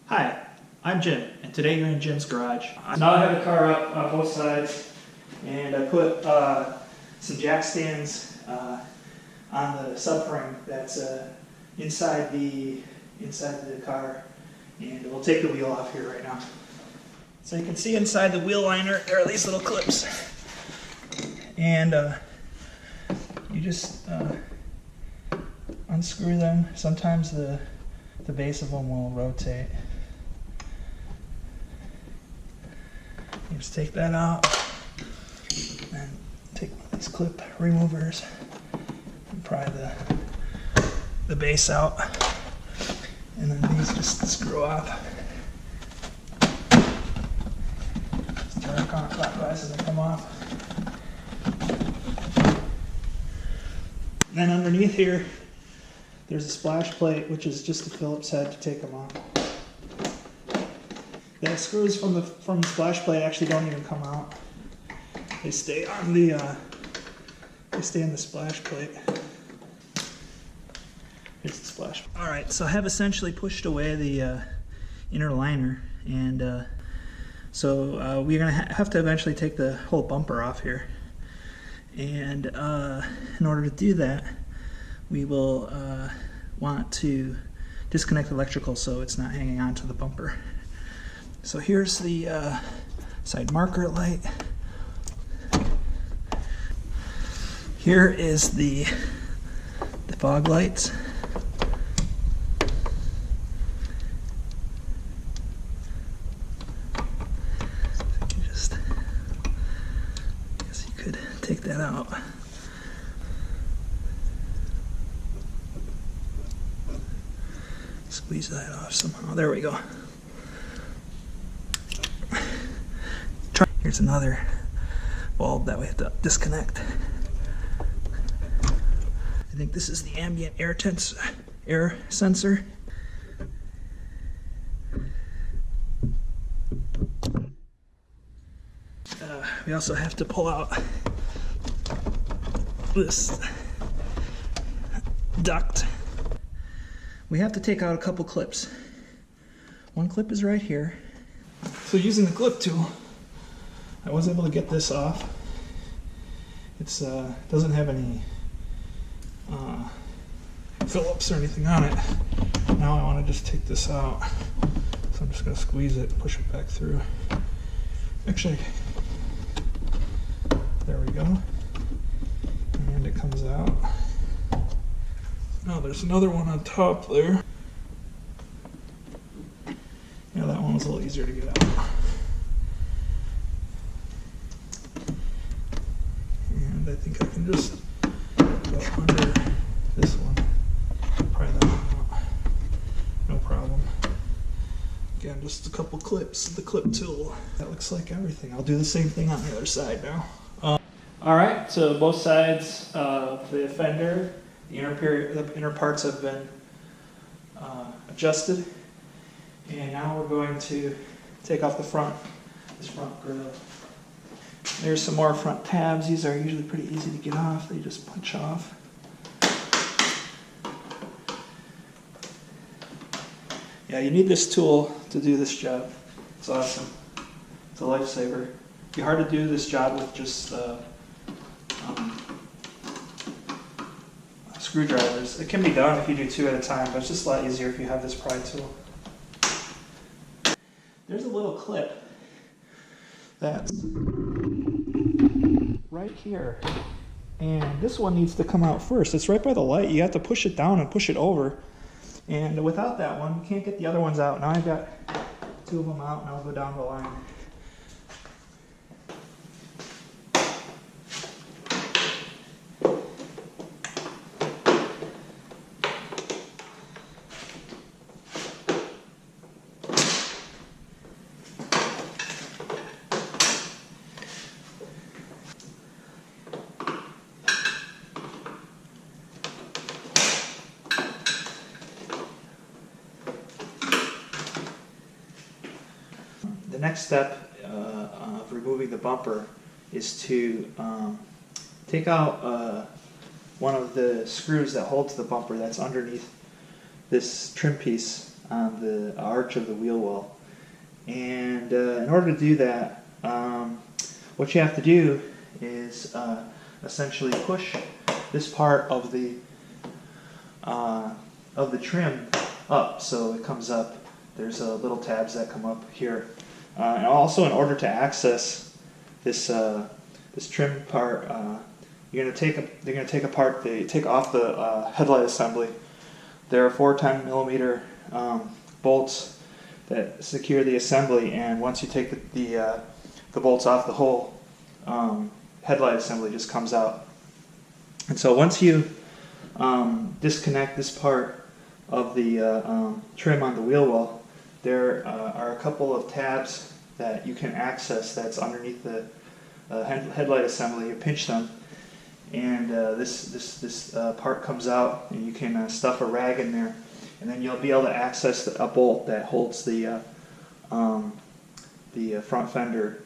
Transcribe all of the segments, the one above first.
Hi, I'm Jim, and today you're in Jim's garage. Now I have the car up on both sides, and I put some jack stands on the subframe that's inside the car, and we'll take the wheel off here right now. So you can see inside the wheel liner there are these little clips, and you just unscrew them. Sometimes the base of them will rotate. You just take that out and take one of these clip removers and pry the base out, and then these just screw off. Just turn it counterclockwise and they come off. And then underneath here there's a splash plate, which is just a Phillips head to take them off. The screws from the splash plate actually don't even come out. They stay on the splash plate. Here's the splash. All right, so I have essentially pushed away the inner liner, and so we're gonna have to eventually take the whole bumper off here. And in order to do that, we will want to disconnect the electrical so it's not hanging on to the bumper. So here's the side marker light. Here is the fog lights. I guess you could take that out. Squeeze that off somehow. There we go. Here's another bulb that we have to disconnect. I think this is the ambient air sensor. We also have to pull out this duct. We have to take out a couple clips. One clip is right here. So using the clip tool, I was able to get this off. It's doesn't have any Phillips or anything on it. Now I want to just take this out. So I'm just going to squeeze it and push it back through. Actually, there we go. And it comes out. Now there's another one on top there. Yeah, that one was a little easier to get out. And I think I can just go under this one, pry that one out. No problem. Again, just a couple clips, the clip tool. That looks like everything. I'll do the same thing on the other side now. Alright, so both sides of the fender, the inner parts have been adjusted, and now we're going to take off this front grille. There's some more front tabs. These are usually pretty easy to get off. They just punch off. Yeah, you need this tool to do this job. It's awesome. It's a lifesaver. It'd be hard to do this job with just screwdrivers. It can be done if you do two at a time, but it's just a lot easier if you have this pry tool. There's a little clip that's right here, and this one needs to come out first. It's right by the light. You have to push it down and push it over, and without that one you can't get the other ones out. Now I've got two of them out, and I'll go down the line. The next step of removing the bumper is to take out one of the screws that holds the bumper that's underneath this trim piece on the arch of the wheel well. And in order to do that, what you have to do is essentially push this part of the trim up, so it comes up. There's little tabs that come up here, and also in order to access this this trim part, they're going to take off the headlight assembly. There are 4 10mm bolts that secure the assembly, and once you take the bolts off, the whole headlight assembly just comes out. And so once you disconnect this part of the trim on the wheel well, there are a couple of tabs that you can access that's underneath the headlight assembly. You pinch them, and this part comes out, and you can stuff a rag in there, and then you'll be able to access a bolt that holds the front fender.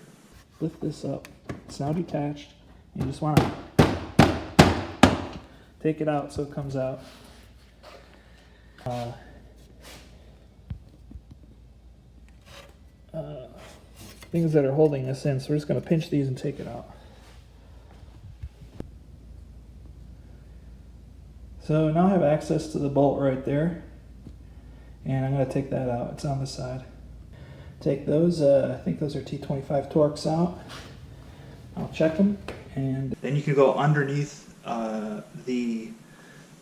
Lift this up. It's now detached. You just want to take it out so it comes out. Things that are holding this in, so we're just going to pinch these and take it out. So now I have access to the bolt right there, and I'm going to take that out. It's on the side. Take those, I think those are T25 Torx out. I'll check them, and then you can go underneath the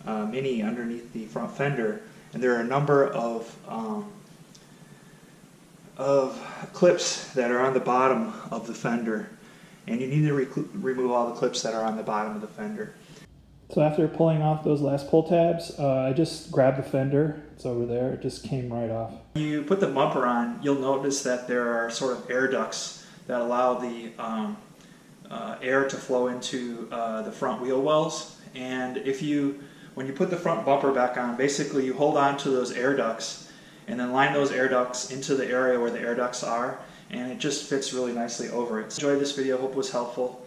Mini, underneath the front fender, and there are a number of clips that are on the bottom of the fender, and you need to remove all the clips that are on the bottom of the fender. So after pulling off those last pull tabs, I just grabbed the fender. It's over there. It just came right off. When you put the bumper on, you'll notice that there are sort of air ducts that allow the air to flow into the front wheel wells. And when you put the front bumper back on, basically you hold on to those air ducts and then line those air ducts into the area where the air ducts are, and it just fits really nicely over it. So enjoyed this video, hope it was helpful.